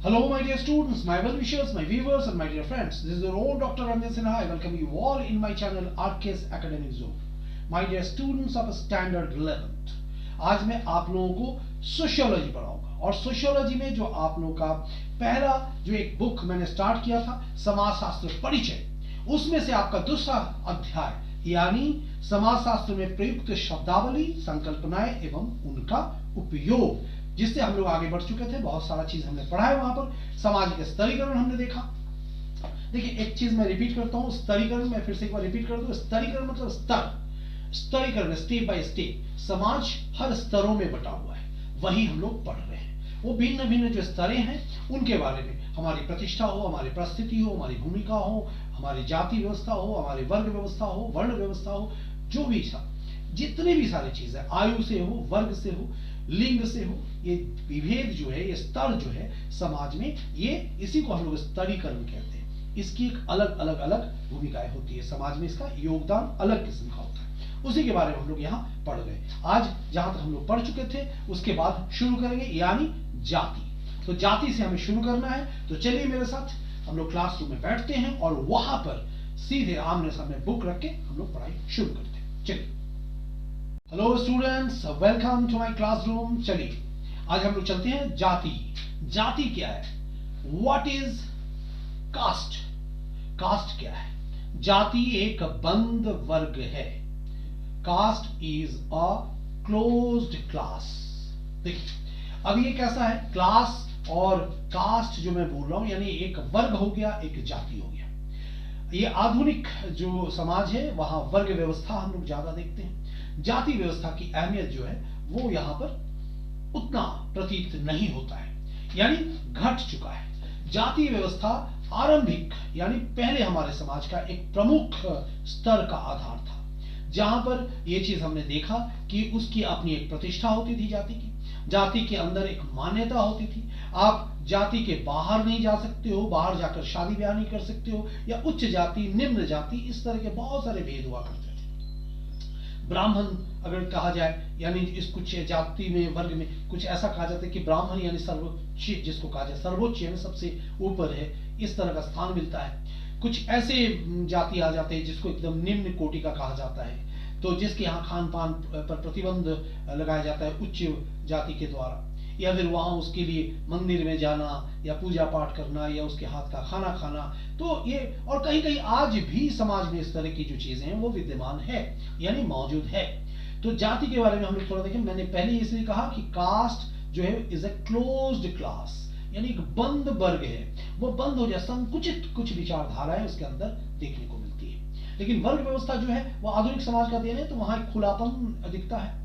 Hello, my dear students, my well-wishers, my viewers, and my dear friends. This is your own Dr. Ranjan Sinha. I welcome you all in my channel RK's Academic Zone. My dear students of Standard 11th, आज मैं आप लोगों को sociology पढ़ाऊंगा और sociology में जो आप लोगों का पहला जो एक बुक मैंने स्टार्ट किया था समाजशास्त्र परिचय, उसमें से आपका दूसरा अध्याय यानी समाजशास्त्र में प्रयुक्त शब्दावली, संकल्पनाएं एवं उनका उपयोग, जिससे हम लोग आगे बढ़ चुके थे। बहुत सारा चीज हमने पढ़ा है। वहां पर सामाजिक स्तरीकरण हमने देखा। देखिए, एक चीज मैं रिपीट करता हूं, स्तरीकरण मैं फिर से एक बार रिपीट कर दूं। स्तरीकरण मतलब स्तर, स्तरीकरण स्टेप बाय स्टेप। समाज हर स्तरों में बटा हुआ है, वही हम लोग पढ़ रहे हैं। वो भिन्न भिन्न जो स्तरें हैं उनके बारे में, हमारी प्रतिष्ठा हो, हमारी परिस्थिति हो, हमारी भूमिका हो, हमारी जाति व्यवस्था हो, हमारी वर्ग व्यवस्था हो, वर्ण व्यवस्था हो, जो भी जितने भी सारी चीजें, आयु से हो, वर्ग से हो, लिंग से हो, ये विभेद जो है, ये स्तर जो है समाज में, ये इसी को हम लोग स्तरीकरण कहते हैं। इसकी एक अलग अलग अलग भूमिकाएं होती है समाज में, इसका योगदान अलग किस्म का होता है। उसी के बारे में हम लोग यहाँ पढ़ गए। आज जहां तक हम लोग पढ़ चुके थे उसके बाद शुरू करेंगे, यानी जाति। तो जाति से हमें शुरू करना है। तो चलिए मेरे साथ हम लोग क्लासरूम में बैठते हैं और वहां पर सीधे आमने सामने बुक रख के हम लोग पढ़ाई शुरू करते हैं। चलिए। Hello students, welcome to my classroom. चलिए आज हम लोग चलते हैं जाति। जाति क्या है? What is cast? कास्ट क्या है? जाति एक बंद वर्ग है। Caste is a closed class. देखिए, अब ये कैसा है? क्लास और कास्ट जो मैं बोल रहा हूं, यानी एक वर्ग हो गया, एक जाति हो गया। ये आधुनिक जो समाज है वहां वर्ग व्यवस्था हम लोग ज्यादा देखते हैं। जाति व्यवस्था की अहमियत जो है वो यहां पर उतना प्रतीत नहीं होता है, यानी घट चुका है। जाति व्यवस्था आरंभिक यानी पहले हमारे समाज का एक प्रमुख स्तर का आधार था, जहां पर यह चीज हमने देखा कि उसकी अपनी एक प्रतिष्ठा होती थी। जाति के अंदर एक मान्यता होती थी। आप जाति के बाहर नहीं जा सकते हो, बाहर जाकर शादी ब्याह नहीं कर सकते हो, या उच्च जाति, निम्न जाति, इस तरह के बहुत सारे भेद हुआ करते थे। ब्राह्मण अगर कहा जाए, यानी इस कुछ जाति में, वर्ग में कुछ ऐसा कहा जाता है कि ब्राह्मण यानी सर्वोच्च, जिसको कहा जाए सर्वोच्च यानी सबसे ऊपर है, इस तरह का स्थान मिलता है। कुछ ऐसे जाति आ जाते हैं जिसको एकदम निम्न कोटि का कहा जाता है, तो जिसके यहाँ खान पान पर प्रतिबंध लगाया जाता है उच्च जाति के द्वारा, या फिर वहां उसके लिए मंदिर में जाना या पूजा पाठ करना या उसके हाथ का खाना खाना। तो ये, और कहीं कहीं आज भी समाज में इस तरह की जो चीजें हैं वो विद्यमान है, यानी मौजूद है। तो जाति के बारे में हम लोग थोड़ा देखें। मैंने पहले इसलिए कहा कि कास्ट जो है इज अ क्लोज्ड क्लास, यानी एक बंद वर्ग है। वो बंद हो जाए, संकुचित कुछ विचारधाराएं उसके अंदर देखने को मिलती है। लेकिन वर्ग व्यवस्था जो है वो आधुनिक समाज का देन है, तो वहां एक खुलापन दिखता है।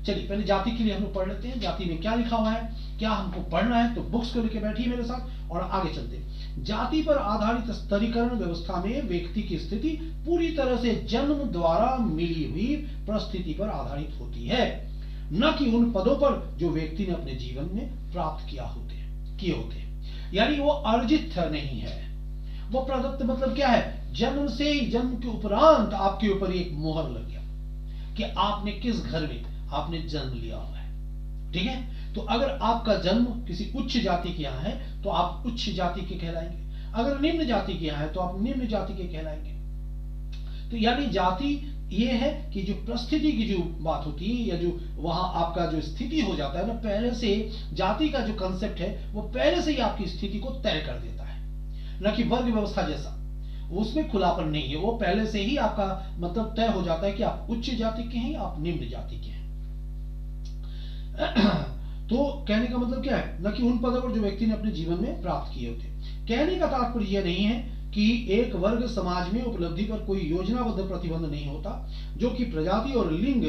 चलिए पहले जाति के लिए हम लोग पढ़ लेते हैं। जाति में क्या लिखा हुआ है, क्या हमको पढ़ना है, तो बुक्स को लेकर बैठिए मेरे साथ और आगे चलते हैं। जाति पर आधारित स्तरीकरण व्यवस्था में व्यक्ति की स्थिति पूरी तरह से जन्म द्वारा मिली हुई परिस्थिति पर आधारित होती है, न कि उन पदों पर जो व्यक्ति ने अपने जीवन में प्राप्त किए होते हैं। यानी वो अर्जित नहीं है, वो प्रदत्त। मतलब क्या है? जन्म से ही, जन्म के उपरांत आपके ऊपर एक मोहर लग गया कि आपने किस घर में आपने जन्म लिया हुआ है। ठीक है? तो अगर आपका जन्म किसी उच्च जाति के यहाँ है तो आप उच्च जाति के कहलाएंगे, अगर निम्न जाति के यहाँ है तो आप निम्न जाति के कहलाएंगे। तो यानी जाति ये है कि जो परिस्थिति की जो बात होती है, या जो वहां आपका जो स्थिति हो जाता है ना, पहले से जाति का जो कंसेप्ट है वो पहले से ही आपकी स्थिति को तय कर देता है, न कि वर्ग व्यवस्था जैसा उसमें खुलापन नहीं है। वो पहले से ही आपका मतलब तय हो जाता है कि आप उच्च जाति के हैं या आप निम्न जाति के हैं। तो कहने का मतलब क्या है? न कि उन पदों पर जो व्यक्ति ने अपने जीवन में प्राप्त किए होते। कहने का तात्पर्य यह नहीं है कि एक वर्ग समाज में उपलब्धि पर कोई योजनाबद्ध प्रतिबंध नहीं होता, जो कि प्रजाति और लिंग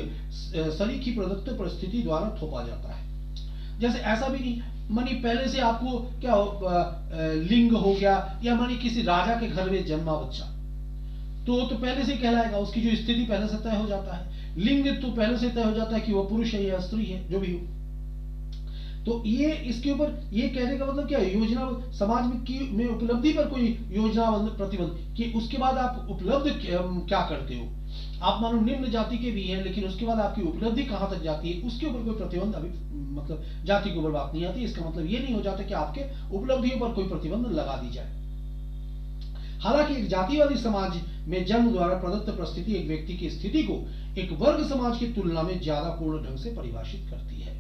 सरीखी प्रदत्त परिस्थिति द्वारा थोपा जाता है। जैसे ऐसा भी नहीं मानी पहले से आपको क्या लिंग हो गया, या मानी किसी राजा के घर में जन्मा बच्चा तो पहले से कहलाएगा, उसकी जो स्थिति पहले से तय हो जाता है। लिंग तो पहले से तय हो जाता है कि वो पुरुष है या स्त्री है, जो भी हो। तो ये इसके ऊपर ये कहने का मतलब क्या है, योजना समाज में उपलब्धि पर कोई योजना प्रतिबंध कि उसके बाद आप उपलब्ध क्या करते हो। आप मानो निम्न जाति के भी हैं, लेकिन उसके बाद आपकी उपलब्धि कहां तक जाती है उसके ऊपर कोई प्रतिबंध अभी मतलब जाति के ऊपर बात नहीं आती। इसका मतलब ये नहीं हो जाता कि आपके उपलब्धियों पर कोई प्रतिबंध लगा दी जाए। हालांकि एक जातिवादी समाज में जन्म द्वारा प्रदत्त परिस्थिति एक व्यक्ति की स्थिति को एक वर्ग समाज की तुलना में ज्यादा पूर्ण ढंग से परिभाषित करती है।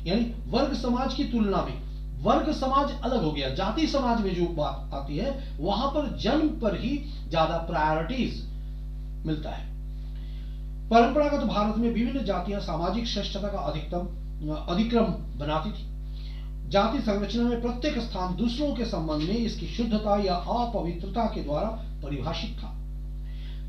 यानी वर्ग समाज की तुलना में वर्ग समाज अलग हो गया, जाति समाज में जो बात आती है वहां पर जन्म पर ही ज्यादा प्रायोरिटीज मिलता है। परंपरागत भारत में विभिन्न जातियां सामाजिक श्रेष्ठता का अधिक्रम बनाती थी। जाति संरचना में प्रत्येक स्थान दूसरों के संबंध में इसकी शुद्धता या अपवित्रता के द्वारा परिभाषित था।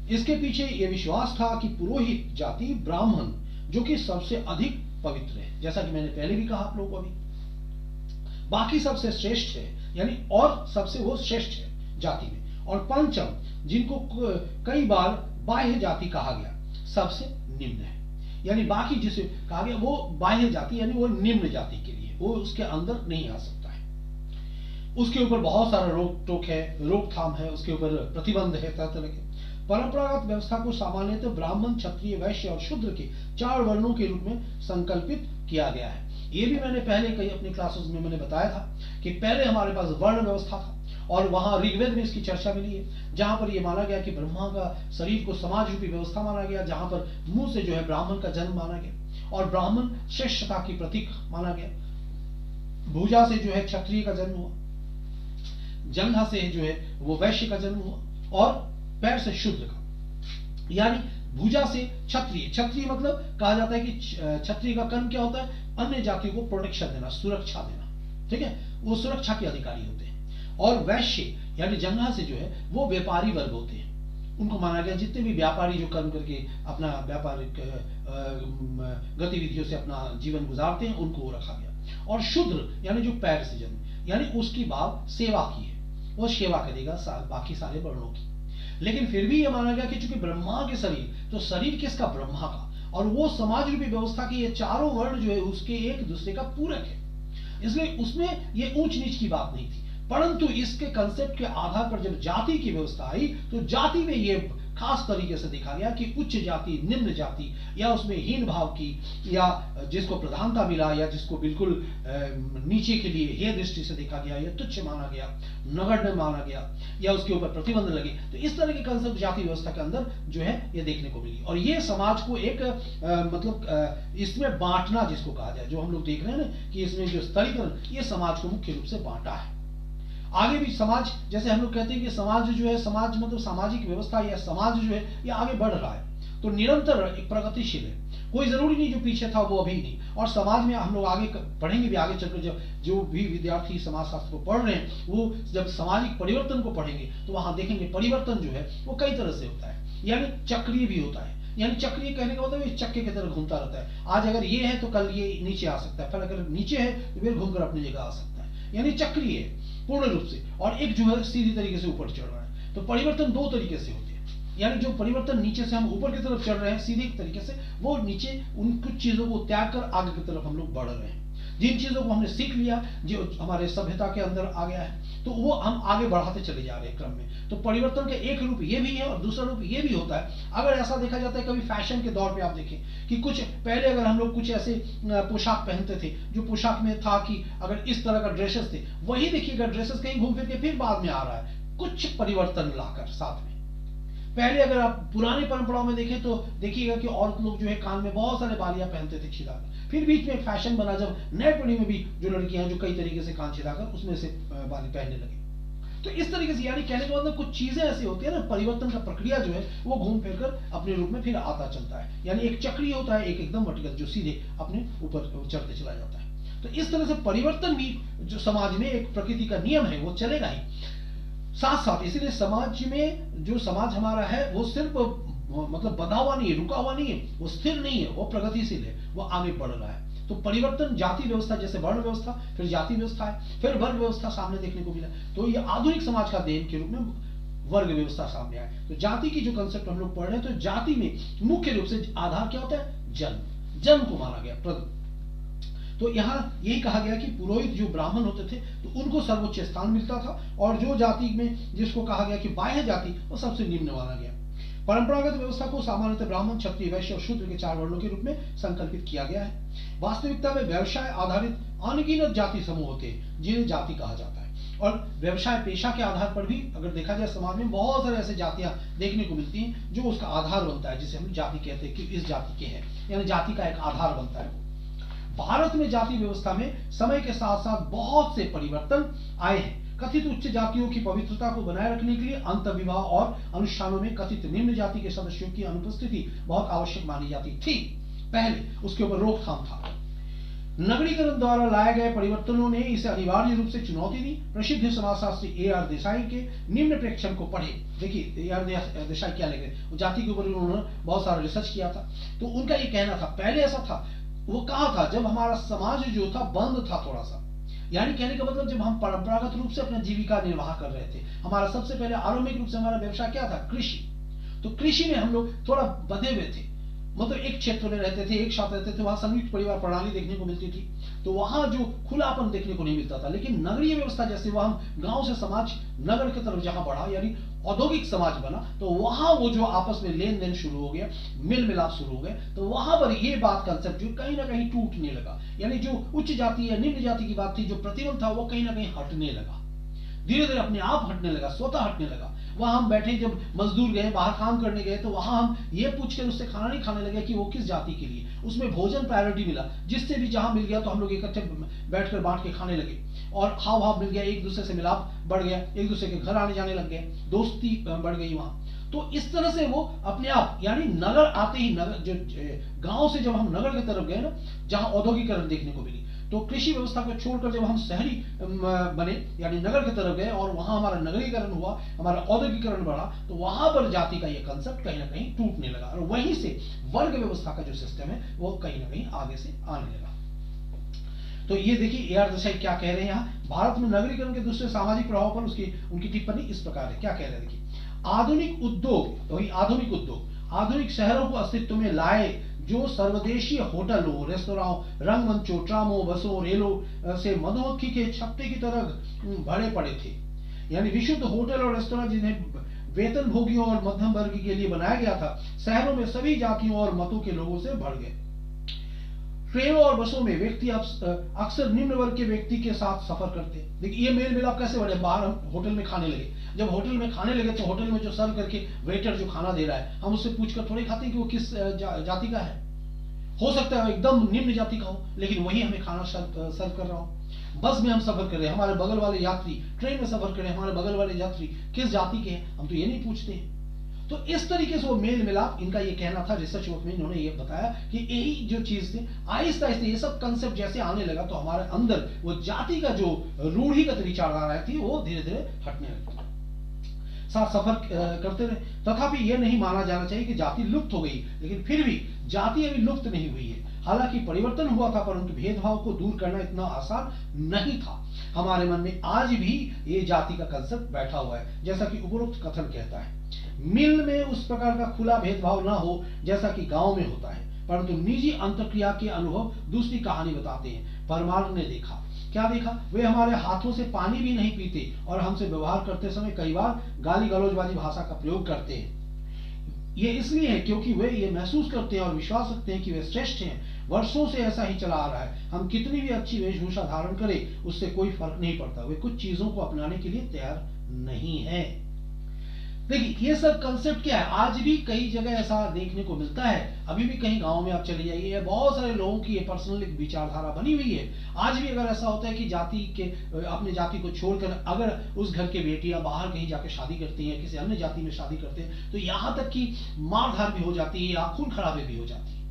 इसके पीछे यह विश्वास था कि पुरोहित जाति ब्राह्मण जो कि सबसे अधिक पवित्र है, जैसा कि मैंने पहले भी कहा आप लोगों को, अभी बाकी सबसे श्रेष्ठ है, यानी और सबसे वो श्रेष्ठ है जाति में। और पंचम जिनको कई बार बाह्य जाति कहा गया सबसे निम्न है, यानी बाकी जिसे कहा गया वो बाह्य जाति यानी वो निम्न जाति के लिए, वो उसके अंदर नहीं आ सकता है। उसके ऊपर बहुत सारा रोक टोक है, रोकथाम है, उसके ऊपर प्रतिबंध है तरह तरह के। परंपरागत व्यवस्था को सामान्यतः ब्राह्मण क्षत्रिय वैश्य और शूद्र के 4 वर्णों के रूप में संकल्पित किया गया है। ये भी मैंने पहले कई अपनी क्लासेस में मैंने बताया था कि पहले हमारे पास वर्ण व्यवस्था था और वहां ऋग्वेद में इसकी चर्चा मिली है, जहां पर यह माना गया कि ब्रह्मा का शरीर को समाज रूपी व्यवस्था माना गया, जहां पर मुंह से जो है ब्राह्मण का जन्म माना गया और ब्राह्मण श्रेष्ठता की प्रतीक माना गया। भुजा से जो है क्षत्रिय का जन्म हुआ, जंघा से जो है वो वैश्य का जन्म हुआ और पैर से शूद्र का, यानी भुजा से क्षत्रिय। क्षत्रिय मतलब कहा जाता है कि क्षत्रिय का कर्म क्या होता है, अन्य जातियों को प्रोटेक्शन देना, सुरक्षा देना, ठीक है, वो सुरक्षा के अधिकारी होते हैं। और वैश्य यानी जंघा से जो है वो व्यापारी वर्ग होते हैं, उनको माना गया जितने भी व्यापारी जो कर्म करके अपना व्यापारिक गतिविधियों से अपना जीवन गुजारते हैं उनको रखा गया। और शूद्र यानी जो पैर से जन्म, यानी उसकी बात सेवा की है, वो सेवा करेगा बाकी सारे वर्णों की। लेकिन फिर भी यह माना गया कि चूंकि ब्रह्मा के शरीर, तो शरीर किसका, ब्रह्मा का, और वो समाज रूपी व्यवस्था के ये चारों वर्ण जो है उसके एक दूसरे का पूरक है, इसलिए उसमें ये ऊंच नीच की बात नहीं थी। परंतु इसके कंसेप्ट के आधार पर जब जाति की व्यवस्था आई तो जाति में ये खास तरीके से देखा गया कि उच्च जाति निम्न जाति या उसमें हीन भाव की या जिसको प्रधानता मिला या जिसको बिल्कुल नीचे के लिए हे दृष्टि से देखा गया या तुच्छ माना गया, नगण्य माना गया या उसके ऊपर प्रतिबंध लगे, तो इस तरह के कंसेप्ट जाति व्यवस्था के अंदर जो है ये देखने को मिली। और ये समाज को एक मतलब इसमें बांटना जिसको कहा जाए, जो हम लोग देख रहे हैं ना कि इसमें जो स्तरीकरण, ये समाज को मुख्य रूप से बांटा है। आगे भी समाज, जैसे हम लोग कहते हैं कि समाज जो है, समाज मतलब सामाजिक व्यवस्था या समाज जो है ये आगे बढ़ रहा है, तो निरंतर एक प्रगतिशील है, कोई जरूरी नहीं जो पीछे था वो अभी नहीं। और समाज में हम लोग आगे पढ़ेंगे भी, आगे चलकर जब जो भी विद्यार्थी समाज शास्त्र को पढ़ रहे हैं वो जब सामाजिक परिवर्तन को पढ़ेंगे तो वहां देखेंगे परिवर्तन जो है वो कई तरह से होता है, यानी चक्रीय भी होता है। यानी चक्रीय कहने का मतलब ये चक्के की तरह घूमता रहता है, आज अगर ये है तो कल ये नीचे आ सकता है, फिर अगर नीचे है तो फिर घूमकर अपनी जगह आ सकता है, यानी चक्रीय है पूर्ण रूप से। और एक जो है सीधी तरीके से ऊपर चढ़ रहा है। तो परिवर्तन 2 तरीके से होते हैं, यानी जो परिवर्तन नीचे से हम ऊपर की तरफ चढ़ रहे हैं सीधी तरीके से, वो नीचे उन कुछ चीजों को त्याग कर आगे की तरफ हम लोग बढ़ रहे हैं। जिन चीजों को हमने सीख लिया, जो हमारे सभ्यता के अंदर आ गया है, तो वो हम आगे बढ़ाते चले जा रहे हैं क्रम में। तो परिवर्तन का एक रूप ये भी है और दूसरा रूप ये भी होता है। अगर ऐसा देखा जाता है, कभी फैशन के दौर पे आप देखें कि कुछ पहले अगर हम लोग कुछ ऐसे पोशाक पहनते थे जो पोशाक में था कि अगर इस तरह का ड्रेसेस थे, वही देखिएगा ड्रेसेस कहीं घूम फिर के फिर बाद में आ रहा है कुछ परिवर्तन लाकर साथ में। पहले अगर आप पुरानी परंपराओं में देखें तो देखिएगा कि औरत लोग जो है कान में बहुत सारे बालियां पहनते थे छिदाकर, फिर बीच में एक फैशन बना जब नए पीढ़ी में भी जो लड़कियां हैं जो कई तरीके से कान छिदाकर उसमें से बाली पहनने लगी। तो इस तरीके से, यानी कहने का मतलब कुछ चीजें ऐसी होती है ना, परिवर्तन का प्रक्रिया जो है वो घूम फिर कर अपने रूप में फिर आता चलता है, यानी एक चक्रीय होता है, एक एकदम वर्टिकल जो सीधे अपने ऊपर चढ़ते चला जाता है। तो इस तरह से परिवर्तन भी जो समाज में एक प्रकृति का नियम है वो चलेगा ही साथ साथ। इसीलिए समाज में जो समाज हमारा है वो सिर्फ मतलब बंधा हुआ नहीं है, रुका हुआ नहीं है, वो स्थिर नहीं है, वो प्रगतिशील है, वो आगे बढ़ रहा है। तो परिवर्तन जाति व्यवस्था, जैसे वर्ण व्यवस्था, फिर जाति व्यवस्था है, फिर वर्ग व्यवस्था सामने देखने को मिला। तो ये आधुनिक समाज का देन के रूप में वर्ग व्यवस्था सामने आए। तो जाति की जो कंसेप्ट हम लोग पढ़ रहे हैं, तो जाति में मुख्य रूप से आधार क्या होता है, जन्म। जन्म को माना गया तो यहाँ यही कहा गया कि पुरोहित जो ब्राह्मण होते थे तो उनको सर्वोच्च स्थान मिलता था, और जो जाति में जिसको कहा गया कि बाह्य जाति, वो सबसे निम्न माना गया। परंपरागत व्यवस्था को सामान्यतः ब्राह्मण, क्षत्रिय, वैश्य और शूद्र के 4 वर्णों के रूप में संकल्पित किया गया है। वास्तविकता में व्यवसाय आधारित अनगिनत जाति समूह होते हैं जिन्हें जाति कहा जाता है, और व्यवसाय पेशा के आधार पर भी अगर देखा जाए समाज में बहुत सारे ऐसे जातियां देखने को मिलती हैं जो उसका आधार बनता है, जिसे हम जाति कहते हैं कि इस जाति के हैं, यानी जाति का एक आधार बनता है। भारत में जाति व्यवस्था में समय के साथ साथ बहुत से परिवर्तन आए हैं। कथित उच्च जातियों की पवित्रता को बनाए रखने के लिए अंतर्विवाह और अनुष्ठानों में कथित निम्न जाति के सदस्यों की अनुपस्थिति बहुत आवश्यक मानी जाती थी। पहले उसके ऊपर रोकथाम था। नगरीकरण द्वारा लाए गए परिवर्तनों ने इसे अनिवार्य रूप से चुनौती दी। प्रसिद्ध समाजशास्त्री A.R. देसाई के निम्न प्रेक्षण को पढ़े। देखिए A.R. देसाई क्या लिख रहे, जाति के ऊपर उन्होंने बहुत सारा रिसर्च किया था। तो उनका ये कहना था, पहले ऐसा था, वो कहा था जब हमारा समाज जो था बंद था थोड़ा सा, यानी कहने का मतलब जब हम परंपरागत रूप से अपना जीविका निर्वाह कर रहे थे, हमारा सबसे पहले आरंभिक रूप से हमारा व्यवसाय क्या था, कृषि। तो कृषि में हम लोग थोड़ा बंधे हुए थे, मतलब एक क्षेत्र में रहते थे, एक साथ रहते थे, वहां संयुक्त परिवार प्रणाली देखने को मिलती थी, तो वहां जो खुलापन देखने को नहीं मिलता था। लेकिन नगरीय व्यवस्था जैसे वहां गांव से समाज नगर की तरफ जहां बढ़ा, यानी औद्योगिक समाज बना, तो वहां वो जो आपस में लेन देन शुरू हो गया, मिल मिलाप शुरू हो गए, तो वहां पर ये बात कंसेप्ट जो कहीं ना कहीं टूटने लगा, यानी जो उच्च जाति या निम्न जाति की बात थी, जो प्रतिबंध था, वो कहीं ना कहीं हटने लगा, धीरे धीरे अपने आप हटने लगा, स्वतः हटने लगा। वहां हम बैठे, जब मजदूर गए, बाहर काम करने गए, तो वहां हम ये पूछकर उससे खाना नहीं खाने लगे कि वो किस जाति के लिए, उसमें भोजन प्रायोरिटी मिला, जिससे भी जहां मिल गया तो हम लोग इकट्ठे बैठकर बांट के खाने लगे, और हाव भाव मिल गया, एक दूसरे से मिलाप बढ़ गया, एक दूसरे के घर आने जाने लग गए, दोस्ती बढ़ गई वहां। तो इस तरह से वो अपने आप, यानी नगर आते ही, नगर जो गांव से जब हम नगर की तरफ गए ना, जहां औद्योगिकरण देखने को मिली, तो कृषि व्यवस्था को छोड़कर जब हम शहरी बने, यानी नगर की तरफ गए, और वहां हमारा नगरीकरण हुआ, हमारा औद्योगिकरण बढ़ा, तो वहां पर जाति का ये कंसेप्ट कहीं ना कहीं टूटने लगा, और वहीं से वर्ग व्यवस्था का जो सिस्टम है वो कहीं ना कहीं आगे से आने लगा। तो ये देखिए A.R. देसाई क्या कह रहे हैं यहाँ, भारत में नगरीकरण के दूसरे सामाजिक प्रभाव पर उनकी टिप्पणी इस प्रकार है। क्या कह रहे हैं देखिए, आधुनिक उद्योग, वही आधुनिक उद्योग, आधुनिक शहरों को अस्तित्व में लाए, जो सर्वदेशीय होटलों, रेस्तरां, रंगमंचों, ट्रामों, बसों, रेलों से मधुमक्खी के छत्ते की तरह भरे पड़े थे, यानी विशुद्ध होटल और रेस्तरां जिन्हें वेतन भोगियों और मध्यम वर्ग के लिए बनाया गया था, शहरों में सभी जातियों और मतों के लोगों से भर गए। ट्रेनों और बसों में व्यक्ति अक्सर निम्न वर्ग के व्यक्ति के साथ सफर करते। देखिए ये मेल मिलाप कैसे बढ़े, बाहर हम होटल में खाने लगे, जब होटल में खाने लगे तो होटल में जो सर्व करके वेटर जो खाना दे रहा है, हम उससे पूछकर थोड़ी खाते हैं कि वो किस जाति का है। हो सकता है एकदम निम्न जाति का हो, लेकिन वही हमें खाना सर्व कर रहा हो। बस में हम सफर कर रहे हैं, हमारे बगल वाले यात्री ट्रेन में सफर कर रहे हैं, हमारे बगल वाले यात्री किस जाति के हैं, हम तो ये नहीं पूछते हैं। तो इस तरीके से वो मेल मिलाप, इनका ये कहना था, रिसर्च वर्क में इन्होंने ये बताया कि यही जो चीज थी, आहिस्ता आहिस्ता ये सब कंसेप्ट जैसे आने लगा, तो हमारे अंदर वो जाति का जो रूढ़िगत विचारधारा थी वो धीरे धीरे हटने लगी। साथ सफर करते रहे, तथापि यह नहीं माना जाना चाहिए कि जाति लुप्त हो गई, लेकिन फिर भी जाति अभी लुप्त नहीं हुई है। हालांकि परिवर्तन हुआ था, परंतु भेदभाव को दूर करना इतना आसान नहीं था। हमारे मन में आज भी ये जाति का कंसेप्ट बैठा हुआ है, जैसा कि उपरोक्त कथन कहता है। मिल में उस प्रकार का खुला भेदभाव ना हो जैसा कि गांव में होता है, परंतु निजी अंतर्क्रिया के अनुभव दूसरी कहानी बताते हैं। परमार ने देखा, क्या देखा, वे हमारे हाथों से पानी भी नहीं पीते और हमसे व्यवहार करते समय कई बार गाली गलौजवादी भाषा का प्रयोग करते हैं। ये इसलिए है क्योंकि वे ये महसूस करते हैं और विश्वास रखते हैं कि वे श्रेष्ठ हैं। वर्षों से ऐसा ही चला आ रहा है। हम कितनी भी अच्छी वेशभूषा धारण करें, उससे कोई फर्क नहीं पड़ता। वे कुछ चीजों को अपनाने के लिए तैयार नहीं है। देखिए ये सब कंसेप्ट क्या है, आज भी कई जगह ऐसा देखने को मिलता है। अभी भी कहीं गांव में आप चले जाइए, बहुत सारे लोगों की ये पर्सनल विचारधारा बनी हुई है। आज भी अगर ऐसा होता है कि जाति के, अपने जाति को छोड़कर अगर उस घर के बेटियां बाहर कहीं जाकर शादी करती हैं, किसी अन्य जाति में शादी करते हैं, तो यहाँ तक कि मारधार भी हो जाती है या खून खराबे भी हो जाती है।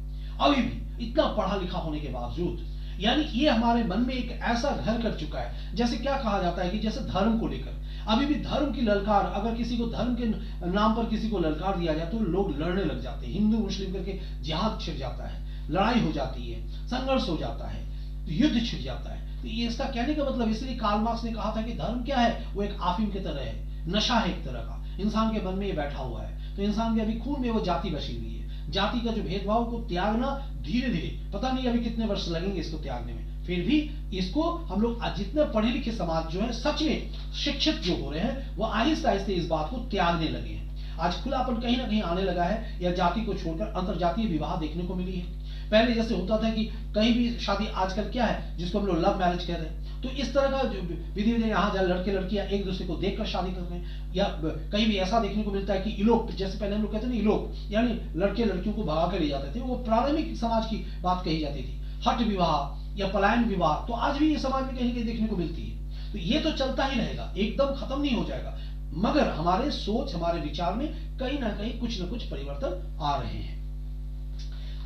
अभी भी इतना पढ़ा लिखा होने के बावजूद, यानी ये हमारे मन में एक ऐसा घर कर चुका है। जैसे क्या कहा जाता है कि जैसे धर्म को लेकर अभी भी धर्म की ललकार, अगर किसी को धर्म के नाम पर किसी को ललकार दिया जाए तो लोग लड़ने लग जाते हैं। हिंदू मुस्लिम करके जिहाद छिड़ जाता है, लड़ाई हो जाती है, संघर्ष हो जाता है, युद्ध छिड़ जाता है। तो ये इसका कहने का मतलब, इसलिए कार्ल मार्क्स ने कहा था कि धर्म क्या है, वो एक अफीम की तरह है, नशा है एक तरह का, इंसान के मन में ये बैठा हुआ है। तो इंसान के अभी खून में वो जाति बसी हुई है। जाति का जो भेदभाव को त्यागना धीरे धीरे, पता नहीं अभी कितने वर्ष लगेंगे इसको त्यागने में, फिर भी इसको हम लोग जितने पढ़े लिखे समाज जो है, सच में शिक्षित जो हो रहे हैं, वो आहिस्ते आहिस्ते इस बात को त्यागने लगे हैं। आज खुलापन कहीं ना कहीं आने लगा है, या जाति को छोड़कर अंतरजातीय विवाह देखने को मिली है। पहले जैसे होता था कि कहीं भी शादी, आजकल क्या है जिसको हम लोग लव मैरिज कह रहे हैं, तो इस तरह का विधि विधि यहाँ जहाँ लड़के लड़कियां एक दूसरे को देखकर शादी कर रहे हैं, या कहीं भी ऐसा देखने को मिलता है कि इलोप, जैसे पहले हम लोग कहते हैं इलोप, यानी लड़के लड़कियों को भगा कर ले जाते थे, वो प्रारंभिक समाज की बात कही जाती थी। हठ विवाह या पलायन विवाह तो आज भी ये समाज में कहीं कहीं देखने को मिलती है। तो ये तो चलता ही रहेगा, एकदम खत्म नहीं हो जाएगा, मगर हमारे सोच, हमारे विचार में कहीं ना कहीं कुछ न कुछ परिवर्तन आ रहे हैं।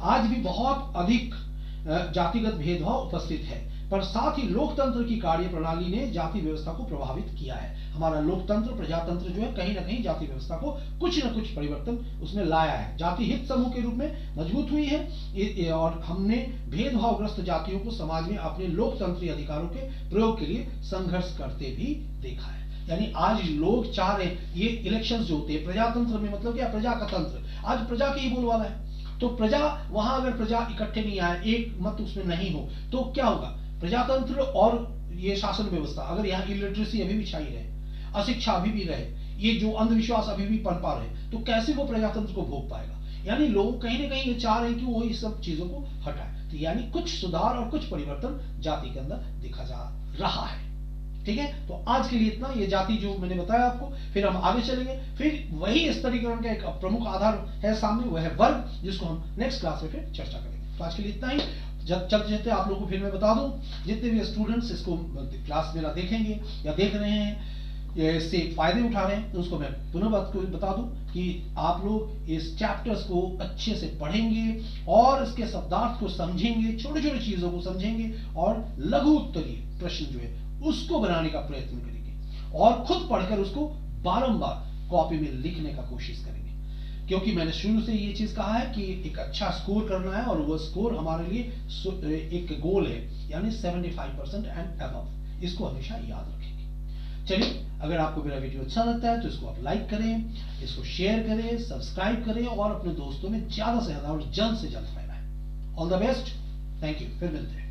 आज भी बहुत अधिक जातिगत भेदभाव उपस्थित है, पर साथ ही लोकतंत्र की कार्य प्रणाली ने जाति व्यवस्था को प्रभावित किया है। हमारा लोकतंत्र, प्रजातंत्र जो है, कहीं ना कहीं जाति व्यवस्था को कुछ न कुछ परिवर्तन उसमें लाया है। जाति हित समूह के रूप में मजबूत हुई है, और हमने भेदभावग्रस्त जातियों को समाज में अपने लोकतंत्रीय अधिकारों के प्रयोग के लिए संघर्ष करते भी देखा है। यानी आज लोग चाह रहे हैं, ये इलेक्शंस जो होते हैं प्रजातंत्र में, मतलब क्या, प्रजा का तंत्र, आज प्रजा के ही बोलवाला है। तो प्रजा, वहां अगर प्रजा इकट्ठे नहीं आए, एक मत उसमें नहीं हो, तो क्या होगा? प्रजातंत्र और ये शासन व्यवस्था, अगर यहाँ इलिटरेसी अभी भी छाई रहे, अशिक्षा अभी भी रहे, ये जो अंधविश्वास अभी भी पनपा रहे, तो कैसे वो प्रजातंत्र को भोग पाएगा? यानी लोग कहीं ना कहीं ये चाह रहे हैं कि वो इस सब चीजों को हटाए। तो यानी कुछ सुधार और कुछ परिवर्तन जाति के अंदर दिखा जा रहा है। ठीक है, तो आज के लिए इतना, ये जाति जो मैंने बताया आपको, फिर हम आगे चलेंगे। फिर वही स्तरीकरण का एक प्रमुख आधार है सामने, वह है वर्ग, जिसको हम नेक्स्ट क्लास में फिर चर्चा करेंगे। तो आज के लिए इतना ही। चलते चलते आप लोगों को फिर मैं बता दूं, जितने भी स्टूडेंट्स इसको क्लास मेरा देखेंगे या देख रहे हैं, इससे फायदे उठा रहे हैं, तो उसको मैं पुनः बता दूं कि आप लोग इस चैप्टर्स को अच्छे से पढ़ेंगे और इसके शब्दार्थ को समझेंगे, छोटी छोटी चीजों को समझेंगे, और लघु उत्तरीय प्रश्न जो है उसको बनाने का प्रयत्न करेंगे, और खुद पढ़कर उसको बारंबार कॉपी में लिखने का कोशिश करेंगे। क्योंकि मैंने शुरू से ये चीज कहा है कि एक अच्छा स्कोर करना है, और वो स्कोर हमारे लिए एक गोल है, यानी 75% एंड अबव। इसको हमेशा याद रखेंगे। चलिए, अगर आपको मेरा वीडियो अच्छा लगता है तो इसको आप लाइक करें, इसको शेयर करें, सब्सक्राइब करें, और अपने दोस्तों में ज्यादा से ज्यादा और जल्द से जल्द फैलाएं। All the best, thank you, फिर मिलते हैं।